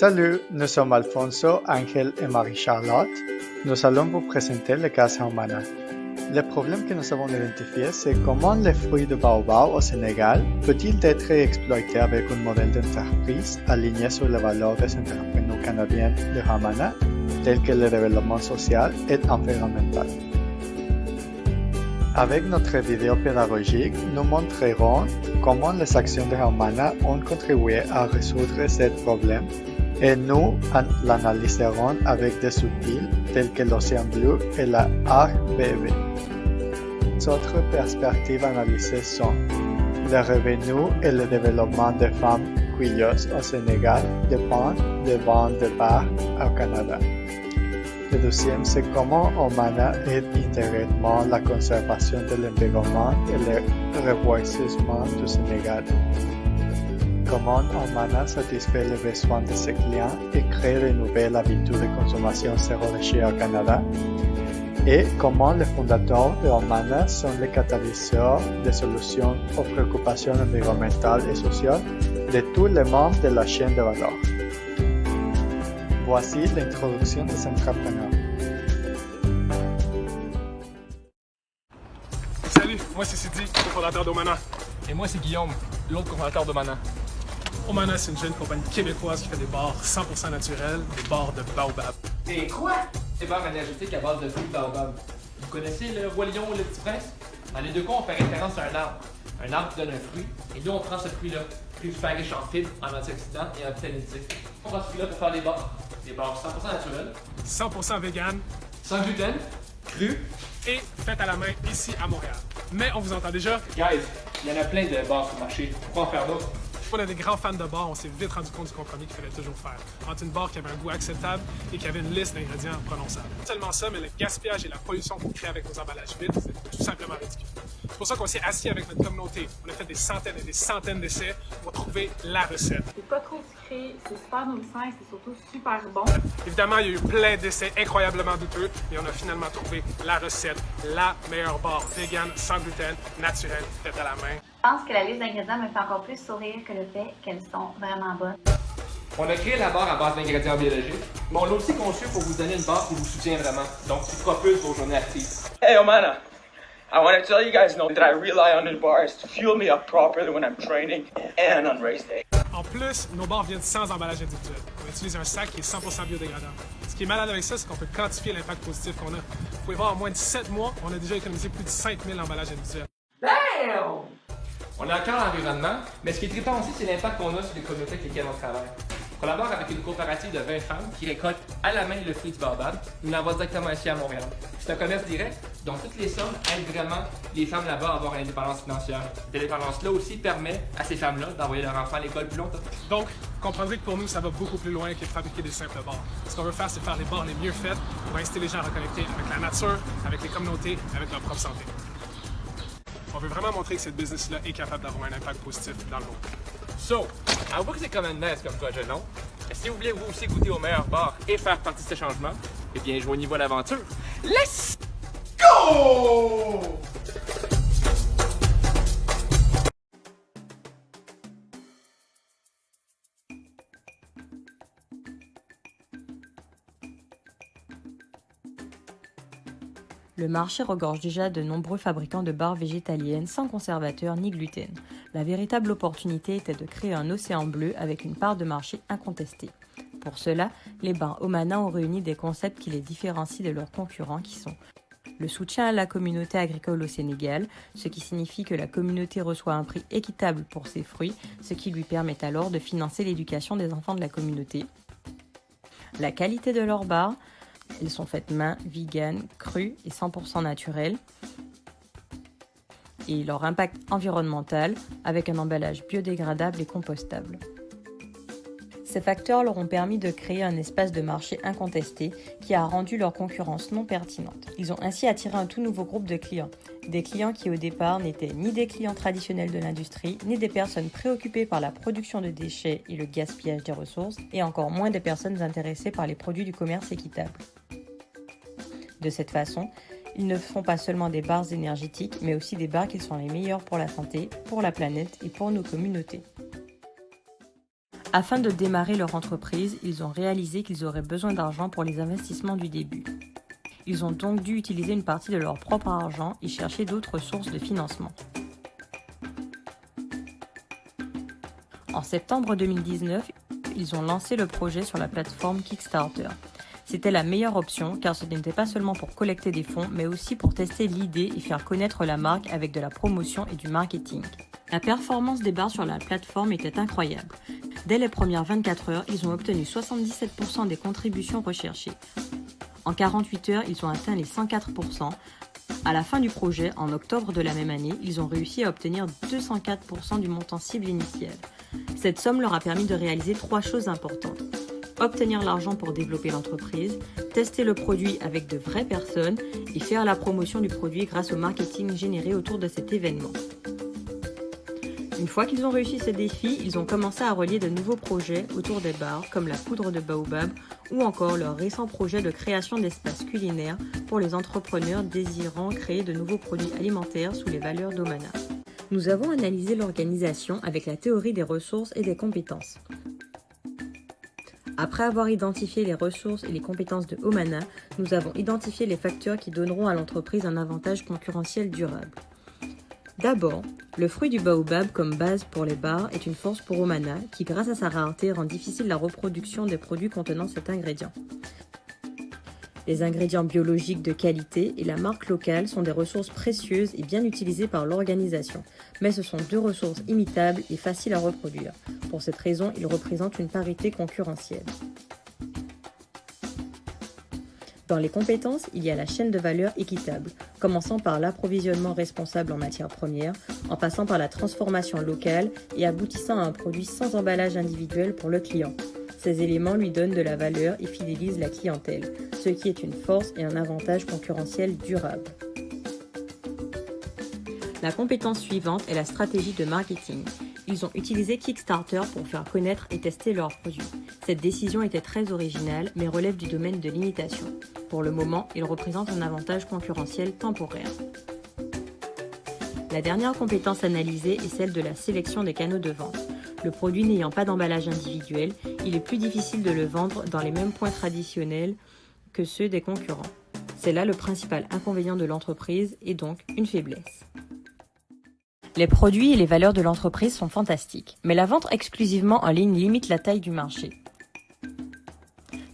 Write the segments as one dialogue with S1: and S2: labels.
S1: Salut, nous sommes Alfonso, Angel et Marie-Charlotte. Nous allons vous présenter le gaz Humana. Le problème que nous avons identifié, c'est comment les fruits de baobab au Sénégal peut-il être exploité avec un modèle d'entreprise aligné sur les valeurs des entrepreneurs canadiens de Humana, tels que le développement social et environnemental. Avec notre vidéo pédagogique, nous montrerons comment les actions de Humana ont contribué à résoudre ce problème et nous l'analyserons avec des outils tels que l'Océan Bleu et la RBV. D'autres perspectives analysées sont le revenu et le développement des femmes cueilleuses au Sénégal dépendent des ventes de bars au Canada. Le deuxième, c'est comment Humana aide intégralement la conservation de l'environnement et le reboisement du Sénégal. Comment Humana satisfait les besoins de ses clients et crée de nouvelles habitudes de consommation zéro déchet au Canada. Et comment les fondateurs de Humana sont les catalyseurs de solutions aux préoccupations environnementales et sociales de tous les membres de la chaîne de valeur. Voici l'introduction des entrepreneurs.
S2: Salut, moi c'est Sidi, cofondateur d'Humana.
S3: Et moi c'est Guillaume, l'autre cofondateur d'Humana.
S2: Humana, c'est une jeune compagnie québécoise qui fait des bars 100% naturels, des bars de baobab.
S3: Des quoi? Des bars énergétiques à base de fruits de baobab. Vous connaissez le Roi Lion ou le Petit Prince? Dans les deux cas, on fait référence à un arbre. Un arbre qui donne un fruit, et nous on prend ce fruit-là, fruit super riche en fibres, en antioxydants et en vitamine C. On prend ce fruit-là pour faire des bars 100% naturels,
S2: 100% vegan,
S3: sans gluten, cru.
S2: et faites à la main ici à Montréal. Mais on vous entend déjà,
S3: Guys, il y en a plein de bars sur le marché. Pourquoi en faire d'autres?
S2: on est des grands fans de bars, on s'est vite rendu compte du compromis qu'il fallait toujours faire. Entre une bar qui avait un goût acceptable et qui avait une liste d'ingrédients prononçables. Non seulement ça, mais le gaspillage et la pollution qu'on crée avec nos emballages vides, c'est tout simplement ridicule. C'est pour ça qu'on s'est assis avec notre communauté. On a fait des centaines et des centaines d'essais pour trouver la recette.
S4: C'est pas trop sucré, c'est super nourrissant et c'est surtout super bon.
S2: Évidemment, il y a eu plein d'essais incroyablement douteux et on a finalement trouvé la recette, la meilleure barre vegan, sans gluten, naturelle, faite à la main.
S4: Je pense que la liste d'ingrédients me fait encore plus sourire que le fait qu'elles sont vraiment bonnes.
S3: On a créé la barre à base d'ingrédients biologiques, mais on l'a aussi conçu pour vous donner une barre qui vous soutient vraiment, donc qui propulse vos journées actives.
S5: Hey, Humana, I want to tell you guys know that I rely on the bars to fuel me up properly when I'm training and on race day.
S2: En plus, nos barres viennent sans emballage individuel. On utilise un sac qui est 100% biodégradable. Ce qui est malade avec ça, c'est qu'on peut quantifier l'impact positif qu'on a. Vous pouvez voir, en moins de 7 mois, on a déjà économisé plus de 5000 emballages individuels.
S3: Damn! On a à cœur l'environnement, mais ce qui est trippant aussi, c'est l'impact qu'on a sur les communautés avec lesquelles on travaille. On collabore avec une coopérative de 20 femmes qui récoltent à la main le fruit du baobab. Nous l'envoient directement ici à Montréal. C'est un commerce direct, donc toutes les sommes aident vraiment les femmes là-bas à avoir une indépendance financière. Cette indépendance-là aussi permet à ces femmes-là d'envoyer leur enfant à l'école plus longtemps.
S2: Donc, vous comprendrez que pour nous, ça va beaucoup plus loin que de fabriquer des simples bars. Ce qu'on veut faire, c'est faire les bars les mieux faites pour inciter les gens à reconnecter avec la nature, avec les communautés, avec leur propre santé. On veut vraiment montrer que cette business-là est capable d'avoir un impact positif dans le monde.
S3: So, avoue que c'est quand même nice comme projet, non? Si vous voulez vous aussi goûter au meilleur bar et faire partie de ce changement, eh bien, joignez-vous à l'aventure. Let's go!
S6: Le marché regorge déjà de nombreux fabricants de barres végétaliennes sans conservateurs ni gluten. La véritable opportunité était de créer un océan bleu avec une part de marché incontestée. Pour cela, les barres Humana ont réuni des concepts qui les différencient de leurs concurrents qui sont le soutien à la communauté agricole au Sénégal, ce qui signifie que la communauté reçoit un prix équitable pour ses fruits, ce qui lui permet alors de financer l'éducation des enfants de la communauté. La qualité de leurs barres, elles sont faites main, vegan, crues et 100% naturelles. Et leur impact environnemental avec un emballage biodégradable et compostable. Ces facteurs leur ont permis de créer un espace de marché incontesté qui a rendu leur concurrence non pertinente. Ils ont ainsi attiré un tout nouveau groupe de clients. Des clients qui au départ n'étaient ni des clients traditionnels de l'industrie, ni des personnes préoccupées par la production de déchets et le gaspillage des ressources, et encore moins des personnes intéressées par les produits du commerce équitable. De cette façon, ils ne font pas seulement des bars énergétiques, mais aussi des bars qui sont les meilleurs pour la santé, pour la planète et pour nos communautés. Afin de démarrer leur entreprise, ils ont réalisé qu'ils auraient besoin d'argent pour les investissements du début. Ils ont donc dû utiliser une partie de leur propre argent et chercher d'autres sources de financement. En septembre 2019, ils ont lancé le projet sur la plateforme Kickstarter. C'était la meilleure option car ce n'était pas seulement pour collecter des fonds, mais aussi pour tester l'idée et faire connaître la marque avec de la promotion et du marketing. La performance des bars sur la plateforme était incroyable. Dès les premières 24 heures, ils ont obtenu 77% des contributions recherchées. En 48 heures, ils ont atteint les 104%. À la fin du projet, en octobre de la même année, ils ont réussi à obtenir 204% du montant cible initial. Cette somme leur a permis de réaliser 3 choses importantes. Obtenir l'argent pour développer l'entreprise, tester le produit avec de vraies personnes et faire la promotion du produit grâce au marketing généré autour de cet événement. Une fois qu'ils ont réussi ces défis, ils ont commencé à relier de nouveaux projets autour des bars comme la poudre de baobab ou encore leur récent projet de création d'espaces culinaires pour les entrepreneurs désirant créer de nouveaux produits alimentaires sous les valeurs d'Omana. Nous avons analysé l'organisation avec la théorie des ressources et des compétences. Après avoir identifié les ressources et les compétences de Omana, nous avons identifié les facteurs qui donneront à l'entreprise un avantage concurrentiel durable. D'abord, le fruit du baobab comme base pour les bars est une force pour Omana qui, grâce à sa rareté, rend difficile la reproduction des produits contenant cet ingrédient. Les ingrédients biologiques de qualité et la marque locale sont des ressources précieuses et bien utilisées par l'organisation, mais ce sont 2 ressources imitables et faciles à reproduire. Pour cette raison, ils représentent une parité concurrentielle. Dans les compétences, il y a la chaîne de valeur équitable, commençant par l'approvisionnement responsable en matières premières, en passant par la transformation locale et aboutissant à un produit sans emballage individuel pour le client. Ces éléments lui donnent de la valeur et fidélisent la clientèle, ce qui est une force et un avantage concurrentiel durable. La compétence suivante est la stratégie de marketing. Ils ont utilisé Kickstarter pour faire connaître et tester leurs produits. Cette décision était très originale, mais relève du domaine de l'imitation. Pour le moment, il représente un avantage concurrentiel temporaire. La dernière compétence analysée est celle de la sélection des canaux de vente. Le produit n'ayant pas d'emballage individuel, il est plus difficile de le vendre dans les mêmes points traditionnels que ceux des concurrents. C'est là le principal inconvénient de l'entreprise et donc une faiblesse. Les produits et les valeurs de l'entreprise sont fantastiques, mais la vente exclusivement en ligne limite la taille du marché.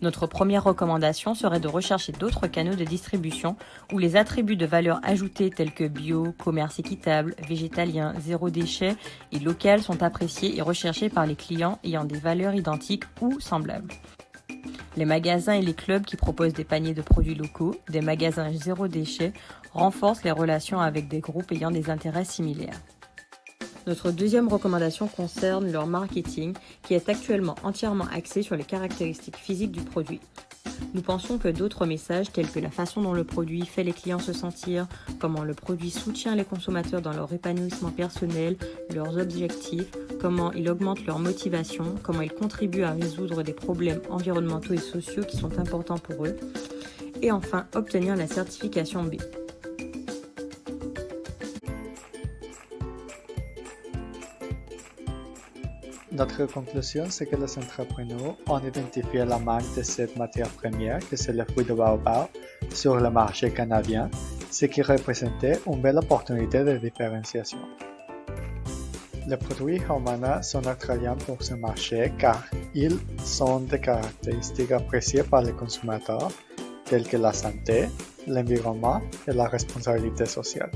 S6: Notre première recommandation serait de rechercher d'autres canaux de distribution où les attributs de valeur ajoutée tels que bio, commerce équitable, végétalien, zéro déchet et local sont appréciés et recherchés par les clients ayant des valeurs identiques ou semblables. Les magasins et les clubs qui proposent des paniers de produits locaux, des magasins zéro déchet, renforcent les relations avec des groupes ayant des intérêts similaires. Notre deuxième recommandation concerne leur marketing, qui est actuellement entièrement axé sur les caractéristiques physiques du produit. Nous pensons que d'autres messages tels que la façon dont le produit fait les clients se sentir, comment le produit soutient les consommateurs dans leur épanouissement personnel, leurs objectifs, comment il augmente leur motivation, comment il contribue à résoudre des problèmes environnementaux et sociaux qui sont importants pour eux, et enfin obtenir la certification B.
S1: Notre conclusion, c'est que les entrepreneurs ont identifié la manque de cette matière première, que c'est le fruit de baobab, sur le marché canadien, ce qui représentait une belle opportunité de différenciation. Les produits Omana sont attrayants pour ce marché car ils ont des caractéristiques appréciées par les consommateurs, telles que la santé, l'environnement et la responsabilité sociale.